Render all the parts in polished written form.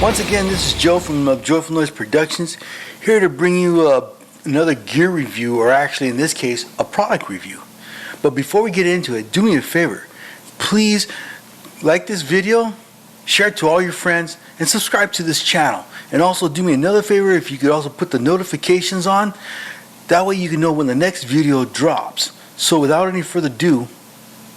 Once again, this is Joe from Joyful Noise Productions, here to bring you another gear review, or actually in this case, a product review. But before we get into it, do me a favor. Please like this video, share it to all your friends, and subscribe to this channel. And also do me another favor, if you could also put the notifications on. That way you can know when the next video drops. So without any further ado,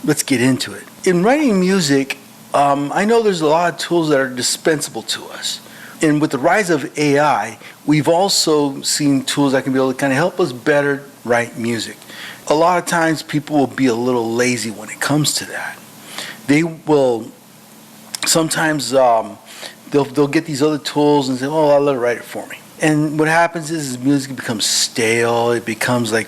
let's get into it. In writing music, I know there's a lot of tools that are dispensable to us. And with the rise of AI, we've also seen tools that can be able to kind of help us better write music. A lot of times people will be a little lazy when it comes to that. They will sometimes they'll get these other tools and say, oh, I'll let it write it for me. And what happens is music becomes stale. It becomes like,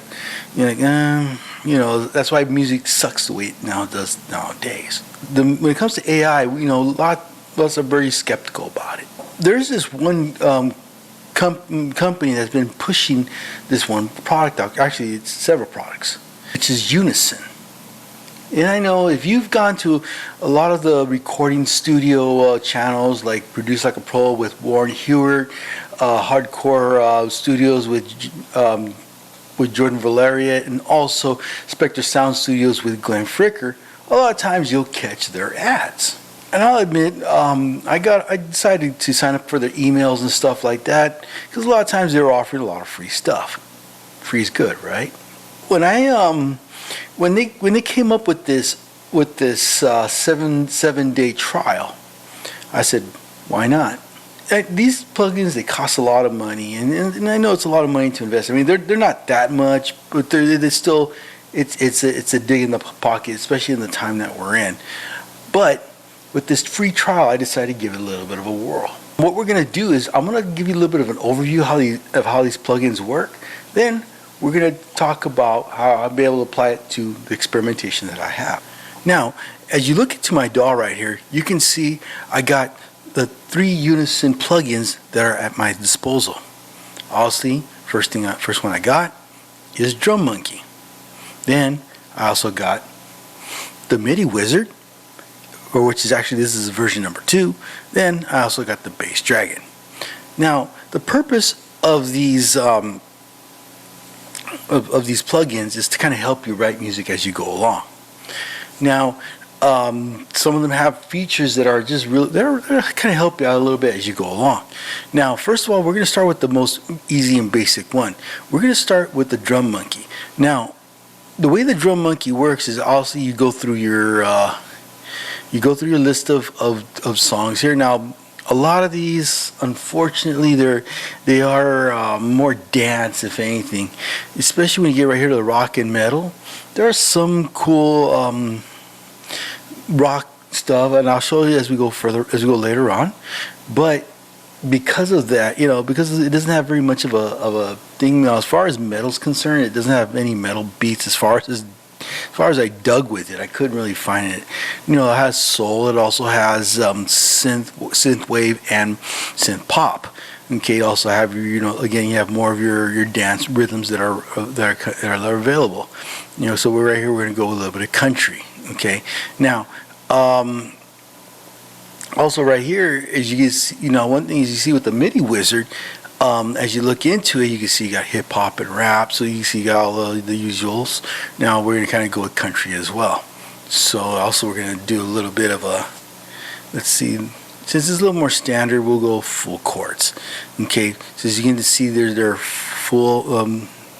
that's why music sucks the way it now does nowadays. When it comes to AI, lots are very skeptical about it. There's this one company that's been pushing this one product out. Actually, it's several products, which is Unison. And I know if you've gone to a lot of the recording studio channels like Produce Like a Pro with Warren Hewart, Hardcore Studios with Jordan Valeria, and also Spectre Sound Studios with Glenn Fricker, a lot of times you'll catch their ads. And I'll admit, I decided to sign up for their emails and stuff like that because a lot of times they were offering a lot of free stuff. Free is good, right? When they came up with this 7-day trial, I said, why not? These plugins, they cost a lot of money, and I know it's a lot of money to invest. I mean, they're not that much, but they're still it's a dig in the pocket, especially in the time that we're in. But with this free trial, I decided to give it a little bit of a whirl. What we're going to do is I'm going to give you a little bit of an overview of how these plugins work. Then we're going to talk about how I'll be able to apply it to the experimentation that I have. Now, as you look into my DAW right here, you can see I got the 3 Unison plugins that are at my disposal. Obviously, first one I got is Drum Monkey. Then I also got the MIDI Wizard, which is actually, this is version number 2. Then I also got the Bass Dragon. Now, the purpose of these plugins is to kind of help you write music as you go along. Now, some of them have features that are just really, they're kind of help you out a little bit as you go along. Now, first of all, we're going to start with the most easy and basic one. We're going to start with the Drum Monkey. Now, the way the Drum Monkey works is also you go through your list of songs here. Now, a lot of these, unfortunately, they are more dance, if anything. Especially when you get right here to the rock and metal, there are some cool rock stuff, and I'll show you as we go later on. But because of that, because it doesn't have very much of a thing as far as metal's concerned, it doesn't have any metal beats as far as I dug with it. I couldn't really find it. It has soul. It also has synthwave and synth pop. Okay, you also have your, again, you have more of your dance rhythms that are available. So we're right here. We're going to go a little bit of country. Okay, now also right here, as you can see, one thing is you see with the MIDI Wizard. As you look into it, you can see you got hip-hop and rap, so you see you got all the usuals. Now we're going to kind of go with country as well. So also we're going to do a little bit of a, let's see, since it's a little more standard, we'll go full chords. Okay, so as you can see, they're full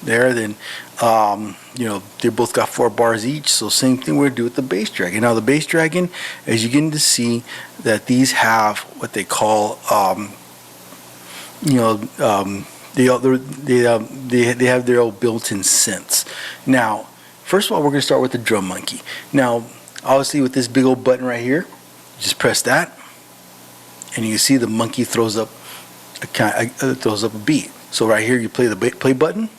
there. Then they both got 4 bars each. So same thing we're going to do with the Bass Dragon. Now the Bass Dragon, as you get to see that these have what they call they have their own built-in synths. Now, first of all, we're going to start with the Drum Monkey. Now, obviously, with this big old button right here, just press that, and you can see the monkey throws up a beat. So right here, you play the play button.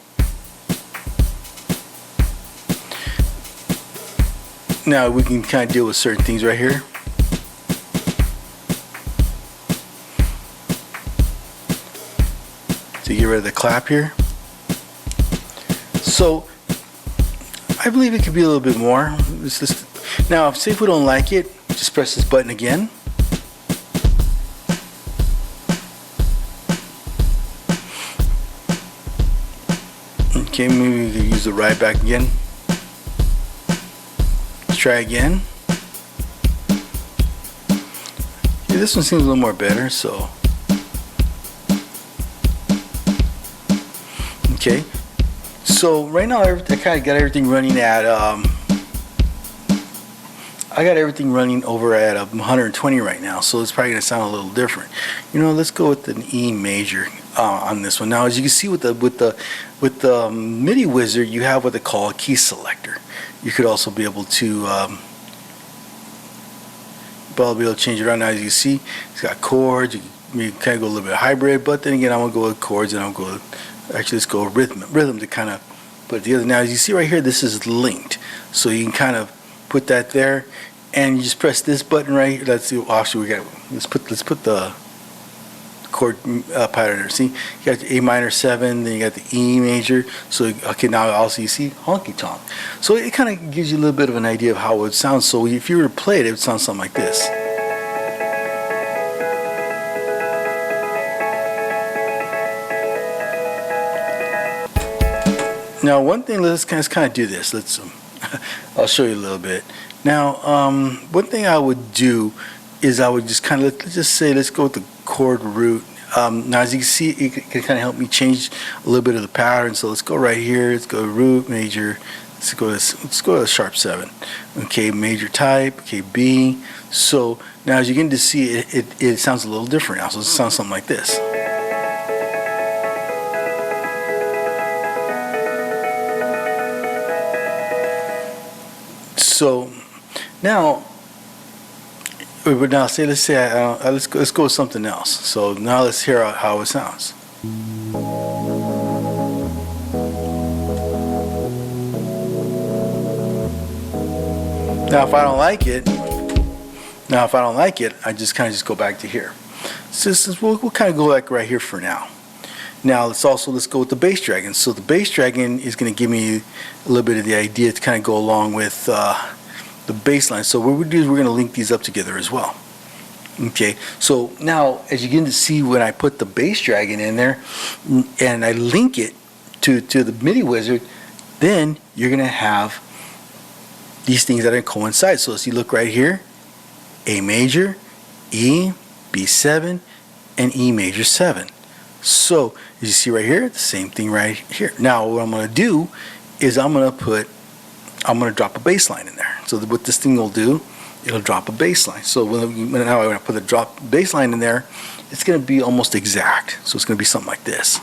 Now we can kind of deal with certain things right here. To get rid of the clap here. So I believe it could be a little bit more. Now, say if we don't like it, just press this button again. Okay, maybe we can use the ride back again. Let's try again. Yeah, this one seems a little more better, so. Okay, so right now I kind of got everything running at, I got everything running over at 120 right now, so it's probably going to sound a little different. You know, let's go with an E major on this one. Now, as you can see with the MIDI Wizard, you have what they call a key selector. You could also be able to change it around. Now, as you can see, it's got chords. You kind of go a little bit hybrid, but then again, I'm gonna go with chords, and I'm going to actually let's go rhythm to kind of put it together. Now, as you see right here, this is linked, so you can kind of put that there, and you just press this button right here. Let's see. Actually, let's put the chord pattern there. See, you got the A minor 7, then you got the E major. So okay, now also you see honky tonk. So it kind of gives you a little bit of an idea of how it would sound. So if you were to play it, it would sound something like this. Now, one thing, let's kind of do this. Let's I'll show you a little bit. Now, one thing I would do is I would just kind of let's go with the chord root. Now, as you can see, it can kind of help me change a little bit of the pattern. So let's go right here. Let's go root major. Let's go to sharp 7. Okay, major type. Okay, B. So now, as you begin to see, it sounds a little different now. So it sounds something like this. So now, let's go with something else. So now let's hear how it sounds. Now, if I don't like it, I just kind of go back to here. So we'll kind of go like right here for now. Now let's go with the bass dragon. So the bass dragon is going to give me a little bit of the idea to kind of go along with the bass line. So what we do is we're going to link these up together as well. Okay, so now as you begin to see, when I put the bass dragon in there and I link it to the MIDI Wizard, then you're going to have these things that are coincide. So as you look right here, A major, E, B7, and E major 7. So as you see right here, the same thing right here. Now what I'm going to do is I'm going to drop a bass line in there. So what this thing will do, it'll drop a bass line. So when I put a drop bass line in there, it's going to be almost exact. So it's going to be something like this.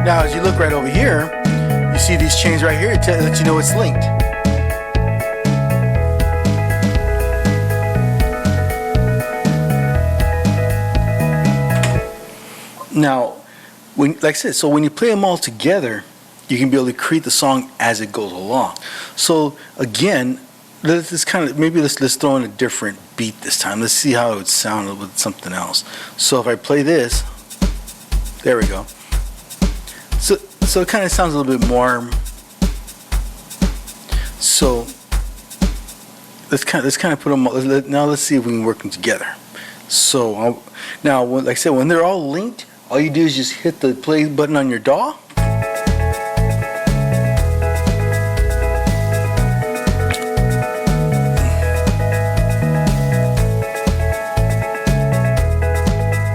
Now, as you look right over here, you see these chains right here. It lets you know it's linked. Now, like I said, so when you play them all together, you can be able to create the song as it goes along. So again, let's throw in a different beat this time. Let's see how it would sound with something else. So if I play this, there we go. So it kind of sounds a little bit more. So let's kind of put them. Now let's see if we can work them together. So now, like I said, when they're all linked, all you do is just hit the play button on your DAW.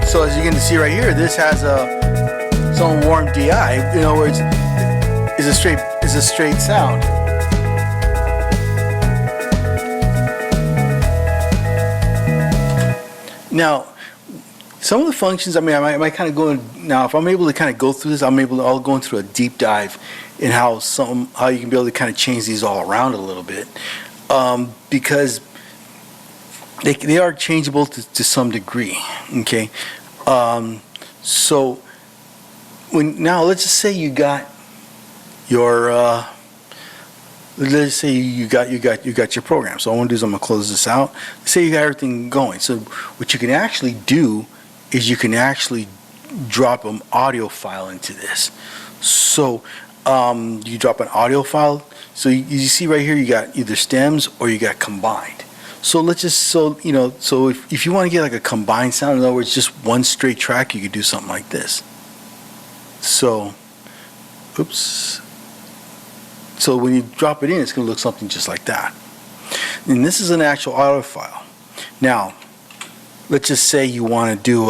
So as you can see right here, this has its own warm DI. In other words, is a straight sound. Now, some of the functions, I might kind of go in, now if I'm able to kind of go through this, I'll go into a deep dive in how you can be able to kind of change these all around a little bit, because they are changeable to some degree. Okay, so now let's just say you got your let's say you got your program. So what I'm gonna do is I'm gonna close this out. Let's say you got everything going. So what you can actually do is you can actually drop an audio file into this. So you drop an audio file. So you see right here, you got either stems or you got combined. So let's just, so if you want to get like a combined sound, in other words, just one straight track, you could do something like this. So, oops. So when you drop it in, it's going to look something just like that. And this is an actual audio file. Now, let's just say you want to do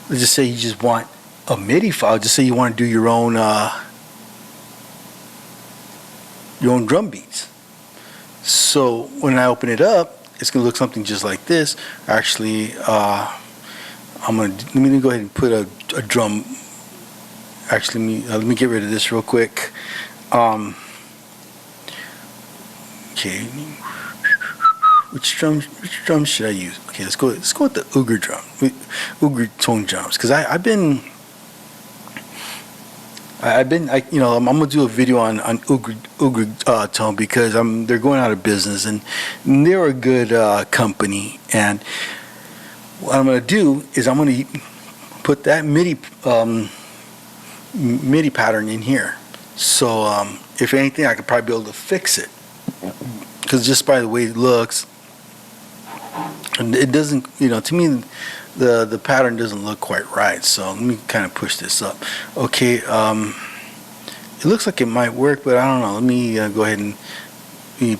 let's just say you just want a MIDI file. Just say you want to do your own drum beats. So when I open it up, it's going to look something just like this. Actually, let me go ahead and put a drum. Actually, let me get rid of this real quick. Okay, which drum should I use? Okay, let's go with the Uyghur drum, Uyghur tone drums, because I'm gonna do a video on Uyghur tone, because they're going out of business, and they're a good company. And what I'm gonna do is I'm gonna put that MIDI pattern in here. So if anything, I could probably be able to fix it, because just by the way it looks, and it doesn't, to me, the pattern doesn't look quite right. So let me kind of push this up. Okay, it looks like it might work, but I don't know. Let me go ahead and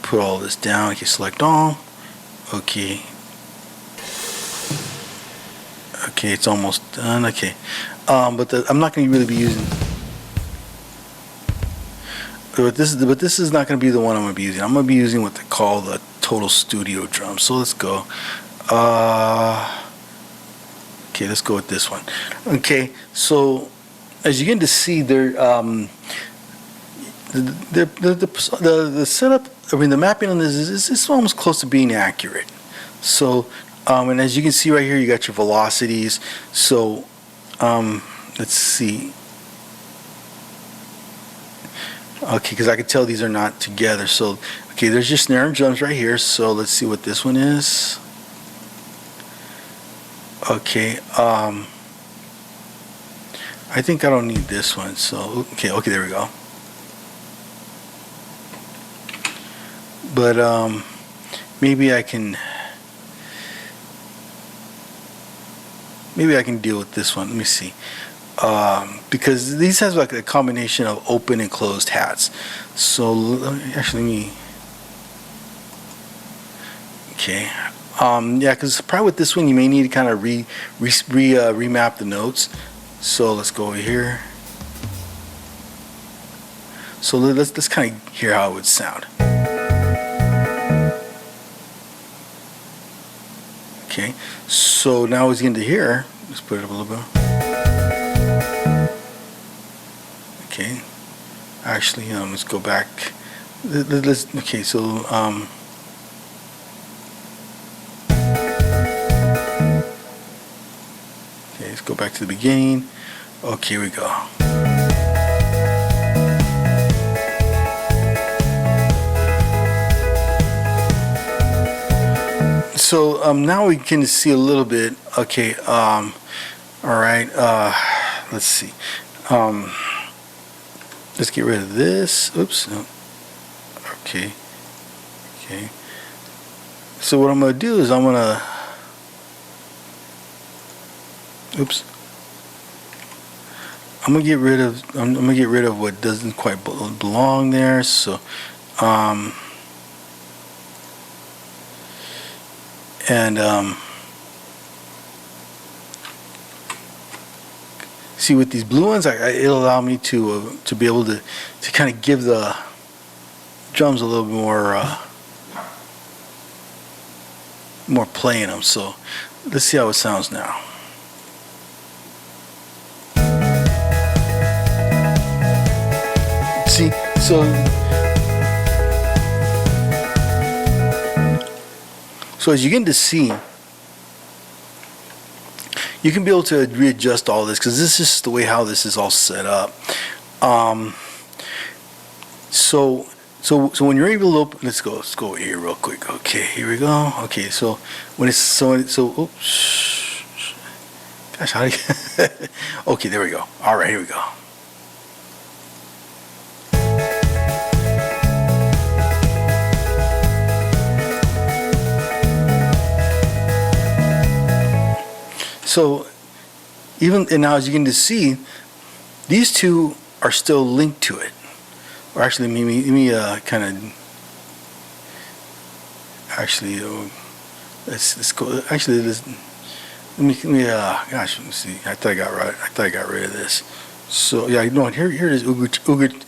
put all this down. Okay, select all. Okay. Okay, it's almost done. Okay, but I'm not going to really be using. But this is not going to be the one I'm going to be using. I'm going to be using what they call the Total Studio drum. So let's go. Okay, let's go with this one. Okay, so as you begin to see, the setup. I mean, the mapping on this is almost close to being accurate. So, and as you can see right here, you got your velocities. So, let's see. Okay, because I can tell these are not together. So, okay, there's your snare and drums right here. So let's see what this one is. Okay, I think I don't need this one. So, okay, there we go. But maybe I can deal with this one. Let me see. Because these has like a combination of open and closed hats. So let me. Okay. Yeah, because probably with this one you may need to kind of remap the notes. So let's go over here. So let's kind of hear how it would sound. Okay. So now as we get into here, let's put it up a little bit. Okay, actually, let's go back. Okay, so okay, let's go back to the beginning. Okay, here we go. So now we can see a little bit. Okay, all right. Let's see. Let's get rid of this. Oops. No. Okay. Okay. So what I'm gonna do is I'm gonna. Oops. I'm gonna get rid of what doesn't quite belong there. So, see, with these blue ones, it'll allow me to be able to kind of give the drums a little bit more play in them. So let's see how it sounds now. See, so as you begin to see, you can be able to readjust all this, because this is the way how this is all set up. So when you're able to open, let's go here real quick. Okay, here we go. Okay, so when it's oops, Gosh, how do you okay, there we go. All right, here we go. So even, and now as you can just see, these two are still linked to it. Or actually, let me kind of actually let's go. Actually, let me gosh, let me see. I thought I got rid of this. So yeah, no, here it is.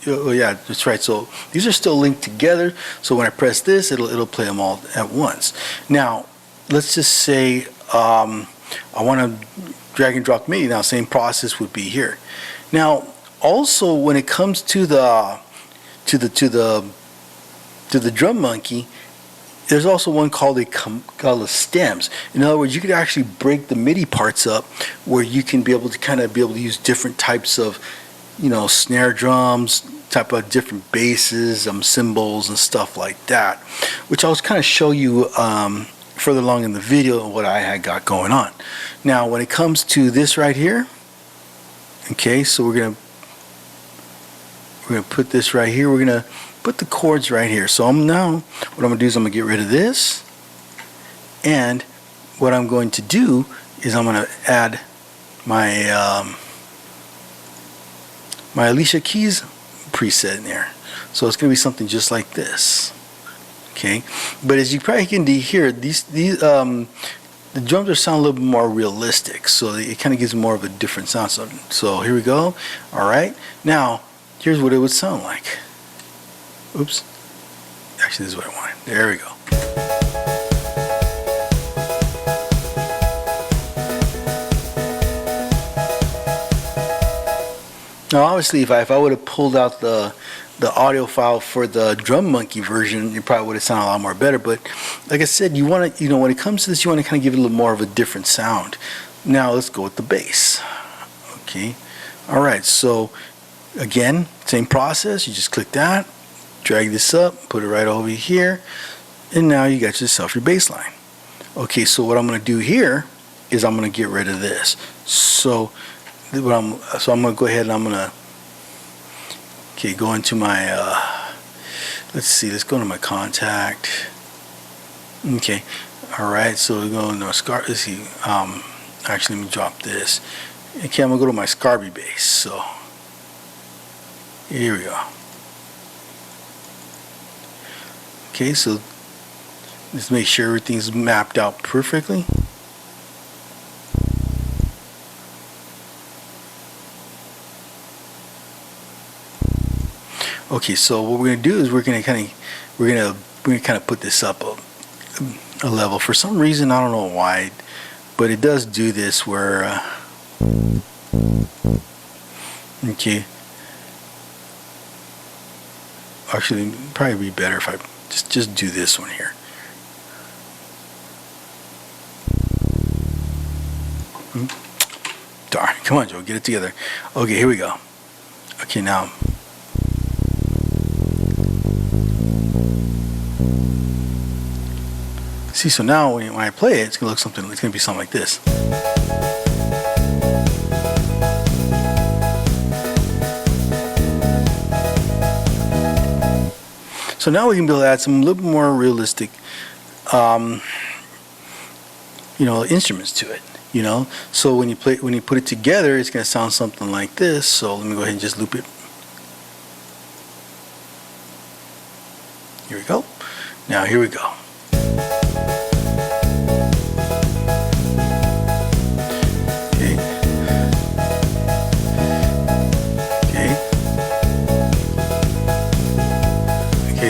Oh yeah, that's right. So these are still linked together. So when I press this, it'll play them all at once. Now let's just say I want to drag and drop MIDI. Now same process would be here. Now also when it comes to the drum monkey, there's also one called the stems. In other words, you could actually break the MIDI parts up where you can be able to use different types of, snare drums, type of different basses, cymbals and stuff like that, which I'll kind of show you further along in the video what I had got going on. Now, when it comes to this right here, okay, so we're gonna put this right here. We're gonna put the chords right here. So what I'm gonna do is I'm gonna get rid of this, and what I'm going to do is I'm gonna add my my Alicia Keys preset in there. So it's gonna be something just like this. Okay, but as you probably can hear, the drums are sound a little bit more realistic, so it kind of gives more of a different sound. So here we go. All right, now here's what it would sound like. Oops. Actually, this is what I wanted. There we go. Now, obviously, if I would have pulled out the audio file for the drum monkey version, it probably would have sounded a lot more better. But like I said, you want to, when it comes to this, you want to kind of give it a little more of a different sound. Now, let's go with the bass. Okay. All right. So again, same process. You just click that. Drag this up, put it right over here, and now you got yourself your bass line. Okay, so what I'm going to do here is I'm going to get rid of this. So I'm going to go ahead and I'm going to go into my let's go to my contact. Okay, all right, so we're going to Scar. Let's see. Actually, let me drop this. Okay, I'm going to go to my Scarby bass. So here we go. Okay, so let's make sure everything's mapped out perfectly. Okay, so what we're going to do is we're going to kind of put this up a level. For some reason, I don't know why, but it does do this where okay. Actually, it'd probably be better if I just do this one here. Darn, come on, Joe, get it together. Okay, here we go. Okay, now. See, so now when I play it, it's gonna be something like this. So now we can be able to add some little bit more realistic, instruments to it. So when you put it together, it's going to sound something like this. So let me go ahead and just loop it. Here we go. Now here we go.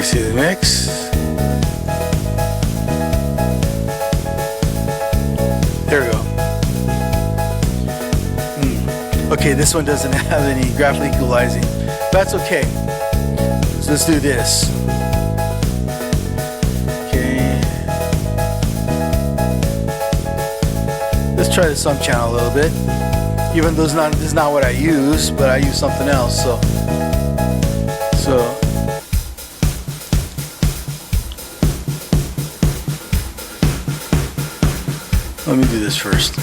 See the mix. There we go. Okay, this one doesn't have any graphical equalizing. That's okay. So let's do this. Okay. Let's try the sum channel a little bit. Even though this is not what I use, but I use something else. So let me do this first.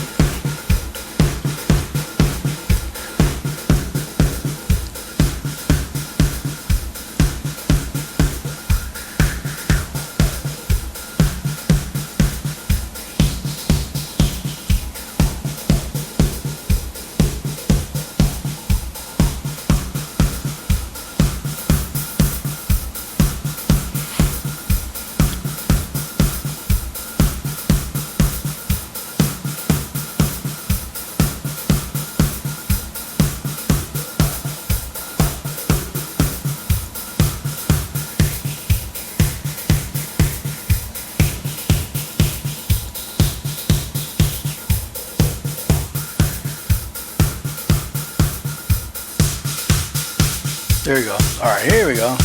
There we go. All right, here we go.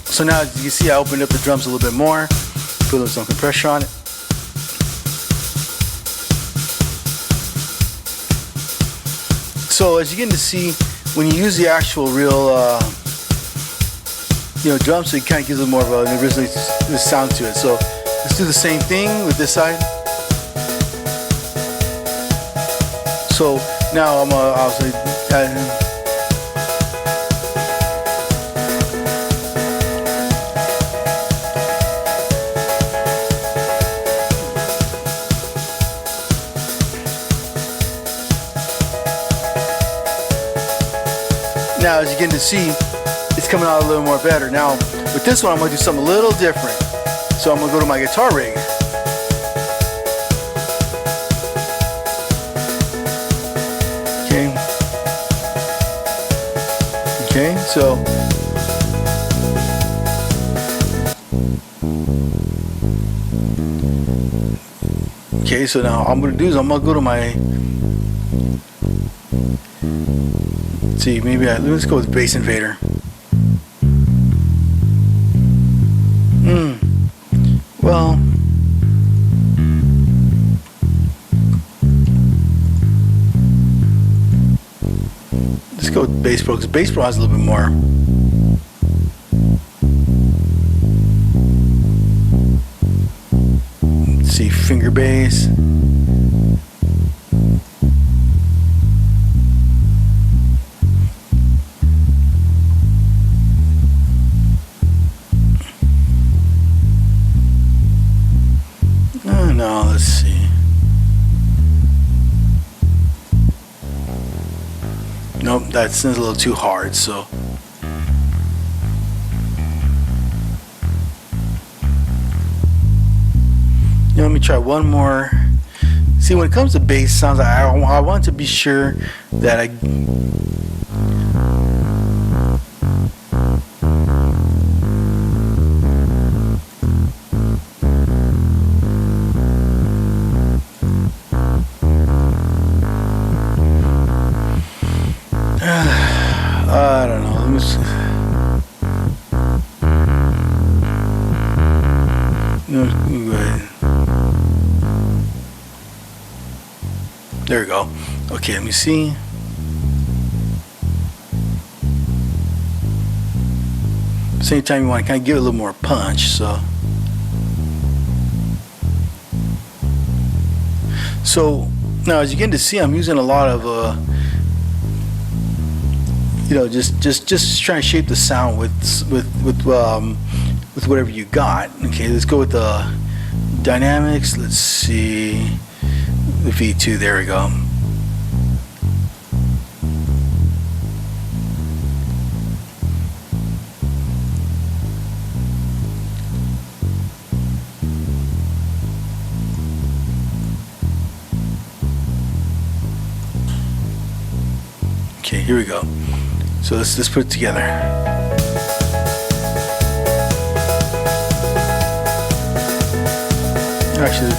So now, as you can see, I opened up the drums a little bit more, put a little some compressor on it. So as you get to see, when you use the actual real, drum, so it kind of gives it more of an original sound to it. So let's do the same thing with this side. So now I'll say. Now, as you get to see, it's coming out a little more better. Now, with this one, I'm going to do something a little different. So I'm going to go to my guitar rig. Okay, so now I'm going to do is I'm going to go to my, see, maybe let's go with Bass Invader. Well, let's go with Bass Pro, because Bass Pro has a little bit more. Let's see, finger bass. No, let's see. Nope, that sounds a little too hard, so. Let me try one more. See, when it comes to bass sounds, I want to be sure that I don't know. Let me see. No, go ahead. There we go. Okay, let me see. Same time, you want to kind of give it a little more punch. So now, as you get to see, I'm using a lot of just trying to shape the sound with whatever you got. Okay, let's go with the dynamics. Let's see, the V2. There we go. Okay, here we go. So let's put it together. Actually,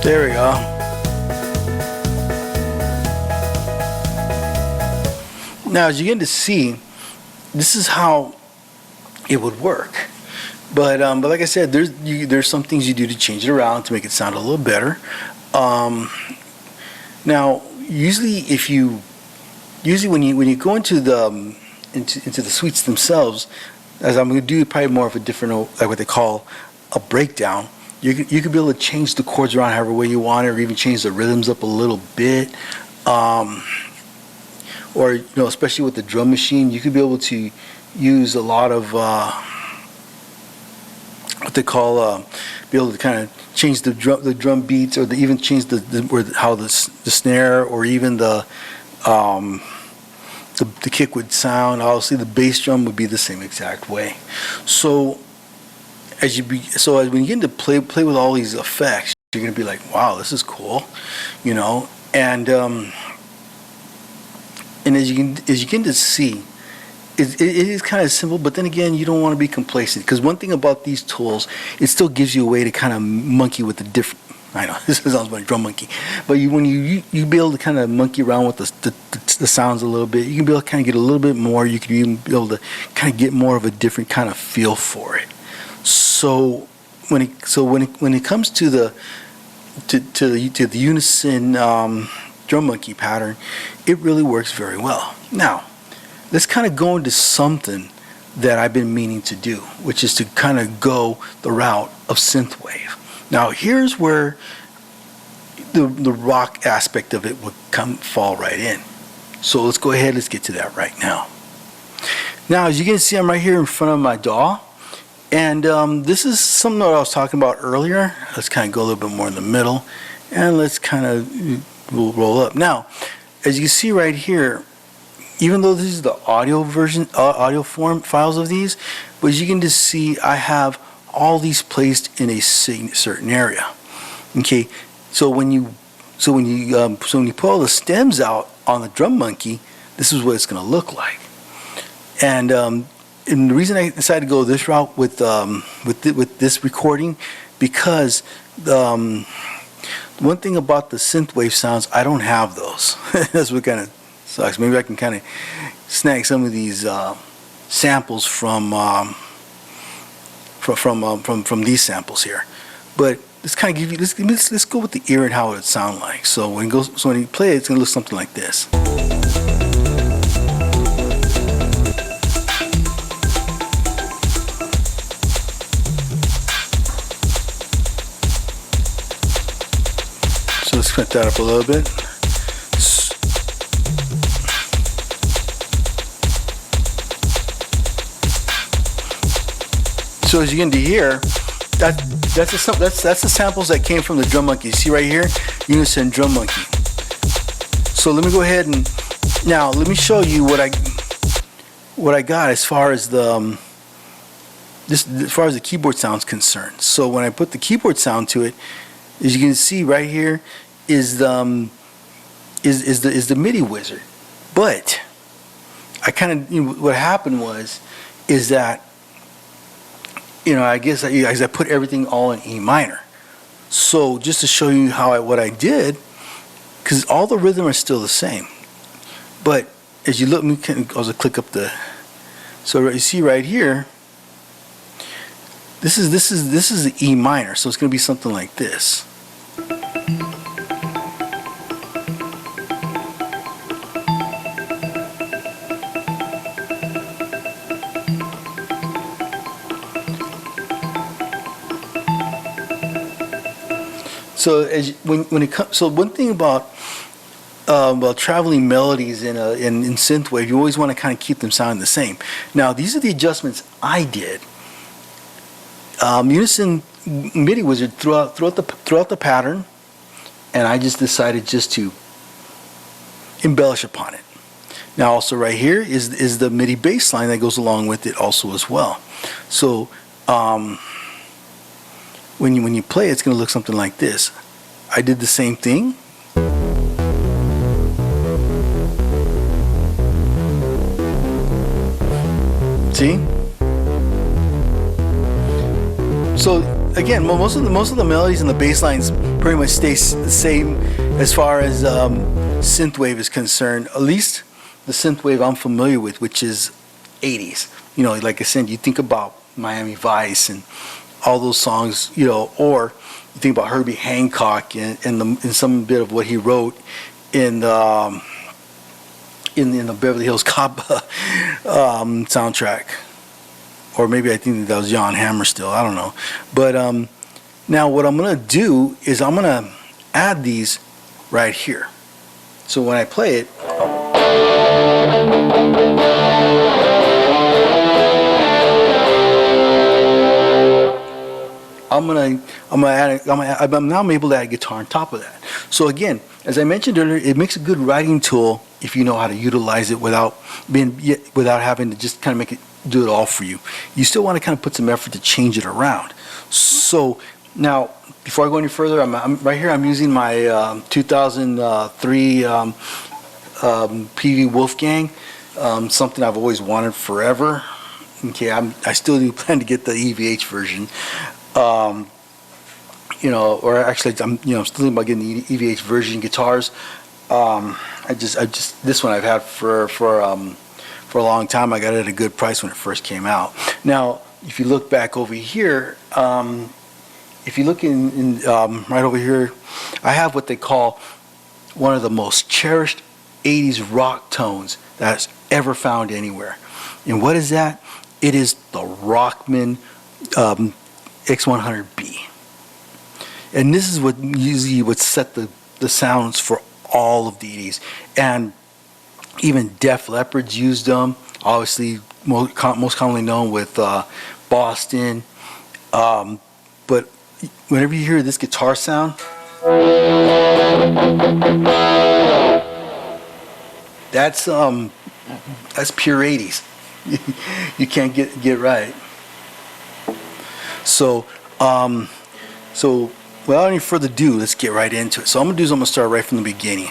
there we go. Now, as you get to see, this is how it would work. But like I said, there's some things you do to change it around to make it sound a little better. Now, usually when you go into the suites themselves, as I'm going to do probably more of a different, like what they call a breakdown. You could be able to change the chords around however way you want it, or even change the rhythms up a little bit. Or especially with the drum machine, you could be able to use a lot of what they call be able to kind of change the drum beats, or even change how the snare, or even the kick would sound. Obviously, the bass drum would be the same exact way. So when you get into play with all these effects, you're going to be like, wow, this is cool, and as you can just see, it is kind of simple, but then again, you don't want to be complacent, because one thing about these tools, it still gives you a way to kind of monkey with the different. I know this sounds like drum monkey, but when you be able to kind of monkey around with the sounds a little bit, you can be able to kind of get a little bit more. You can even be able to kind of get more of a different kind of feel for it. So when it comes to the Unison drum monkey pattern, it really works very well. Now, let's kind of go into something that I've been meaning to do, which is to kind of go the route of synthwave. Now, here's where the rock aspect of it would fall right in. So let's go ahead, let's get to that right now. Now, as you can see, I'm right here in front of my DAW, and this is something that I was talking about earlier. Let's kind of go a little bit more in the middle, and let's kind of roll up. Now, as you can see right here, even though this is the audio version, audio form files of these, but as you can just see, I have all these placed in a certain area. Okay, so when you pull all the stems out on the drum monkey, this is what it's going to look like. And the reason I decided to go this route with this recording, because one thing about the synthwave sounds, I don't have those. That's what kind of sucks. Maybe I can kind of snag some of these samples from these samples here. But let's kind of give you, let's go with the ear and how it would sound like. So when you play it, it's going to look something like this. So let's crank that up a little bit. So as you can hear, that's the samples that came from the drum monkey. You see right here, Unison drum monkey. So let me go ahead and now let me show you what I got as far as the keyboard sound's concerned. So when I put the keyboard sound to it, as you can see right here, is the MIDI Wizard. But I kind of what happened is that I guess I put everything all in E minor. So just to show you what I did, because all the rhythm are still the same. But as you look, I'll just click up so you see right here, this is the E minor. So it's going to be something like this. So when it comes, so one thing about traveling melodies in synthwave, you always want to kind of keep them sounding the same. Now these are the adjustments I did. Unison MIDI Wizard throughout the pattern, and I just decided just to embellish upon it. Now also right here is the MIDI bass line that goes along with it also as well. So when you play, it's going to look something like this. I did the same thing. See? So again, most of the melodies and the bass lines pretty much stay the same as far as synthwave is concerned. At least the synthwave I'm familiar with, which is 80s. Like I said, you think about Miami Vice and all those songs, or you think about Herbie Hancock and some bit of what he wrote in the Beverly Hills Cop soundtrack, or maybe I think that was John Hammer still. I don't know, but now what I'm gonna do is I'm gonna add these right here. So when I play it. I'm now able to add guitar on top of that. So again, as I mentioned earlier, it makes a good writing tool if you know how to utilize it without having to just kind of do it all for you. You still want to kind of put some effort to change it around. So now before I go any further, I'm right here. I'm using my 2003 PV Wolfgang, something I've always wanted forever. Okay, I still do plan to get the EVH version. You know, or actually, I'm still thinking about getting the EVH version guitars. This one I've had for a long time. I got it at a good price when it first came out. Now, if you look back over here, if you look in right over here, I have what they call one of the most cherished 80s rock tones that's ever found anywhere. And what is that? It is the Rockman X100B. And this is what usually would set the sounds for all of the 80s. And even Def Leppard's used them, obviously most commonly known with Boston. But whenever you hear this guitar sound, that's pure 80s. You can't get right. So without any further ado, let's get right into it. So I'm gonna start right from the beginning.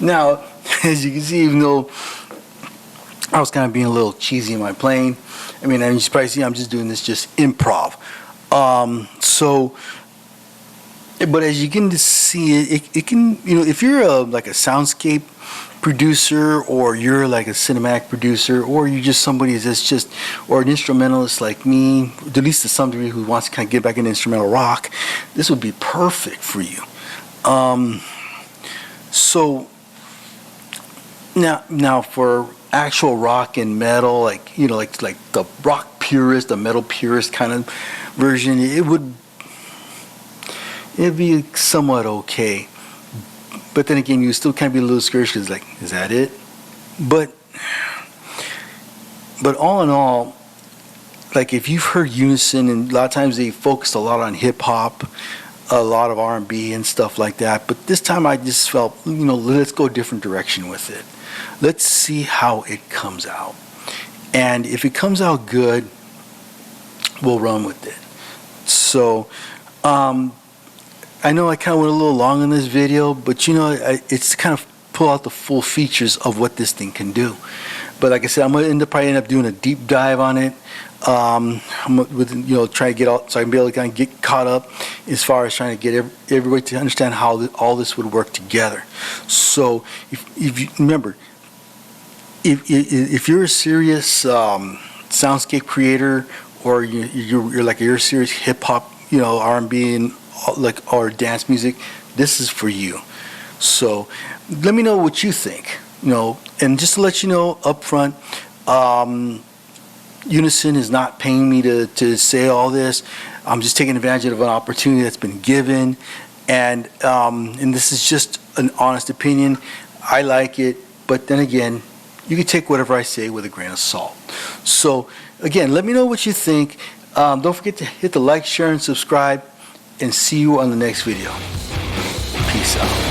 Now, as you can see, even though I was kind of being a little cheesy in my playing, I mean, and you probably see I'm just doing this just improv. But as you can see, it can, if you're like a soundscape producer, or you're like a cinematic producer, or you're just somebody that's just, or an instrumentalist like me, at least to some degree, who wants to kind of get back into instrumental rock, this would be perfect for you. So now for actual rock and metal, like the rock purist, the metal purist kind of version, it'd be somewhat okay. But then again, you still kind of be a little discouraged because, like, is that it? But all in all, like, if you've heard Unison, and a lot of times they focused a lot on hip hop, a lot of R&B and stuff like that. But this time I just felt, let's go a different direction with it. Let's see how it comes out. And if it comes out good, we'll run with it. So, I know I kind of went a little long in this video, but it's kind of pull out the full features of what this thing can do. But like I said, I'm gonna probably end up doing a deep dive on it. I'm try to get out so I can be able to kind of get caught up as far as trying to get everybody to understand how all this would work together. So if you remember, if you're a serious soundscape creator, or you're a serious hip hop, R&B and or dance music, this is for you. So let me know what you think. And just to let you know up front, Unison is not paying me to say all this. I'm just taking advantage of an opportunity that's been given, and this is just an honest opinion. I like it, but then again, you can take whatever I say with a grain of salt. So again, let me know what you think. Don't forget to hit the like, share, and subscribe, and see you on the next video. Peace out.